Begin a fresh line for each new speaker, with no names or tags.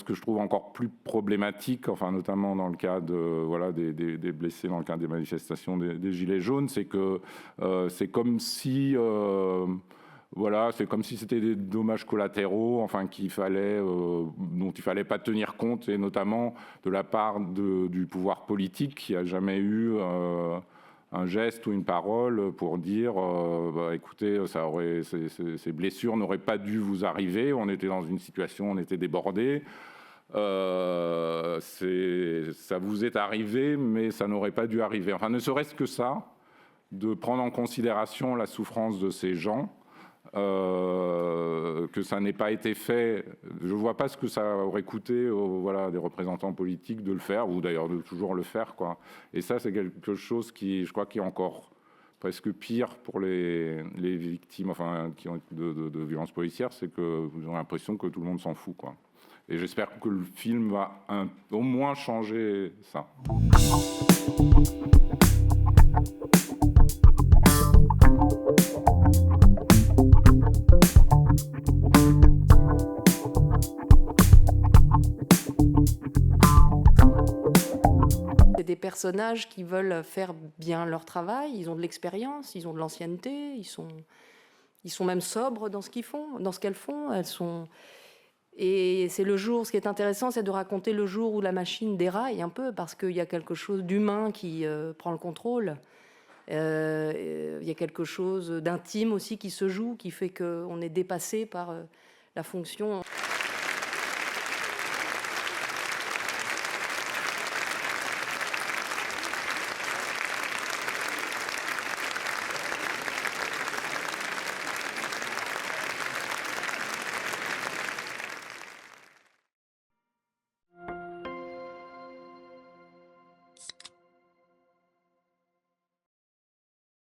ce que je trouve encore plus problématique, enfin notamment dans le cas des blessés dans le cadre des manifestations des Gilets jaunes, c'est que c'est comme si c'est comme si c'était des dommages collatéraux, enfin dont il fallait pas tenir compte, et notamment de la part du pouvoir politique qui a jamais eu un geste ou une parole pour dire écoutez, ces blessures n'auraient pas dû vous arriver, on était dans une situation, on était débordés, ça vous est arrivé, mais ça n'aurait pas dû arriver. Enfin, ne serait-ce que ça, de prendre en considération la souffrance de ces gens, que ça n'ait pas été fait. Je ne vois pas ce que ça aurait coûté des représentants politiques de le faire, ou d'ailleurs de toujours le faire, quoi. Et ça, c'est quelque chose qui, je crois, qui est encore presque pire pour les victimes qui ont de violences policières, c'est que vous avez l'impression que tout le monde s'en fout, quoi. Et j'espère que le film va au moins changer ça.
C'est des personnages qui veulent faire bien leur travail, ils ont de l'expérience, ils ont de l'ancienneté, ils sont même sobres dans ce qu'ils font, dans ce qu'elles font. Et c'est le jour, ce qui est intéressant, c'est de raconter le jour où la machine déraille un peu, parce qu'il y a quelque chose d'humain qui prend le contrôle. Il y a quelque chose d'intime aussi qui se joue, qui fait qu'on est dépassé par la fonction.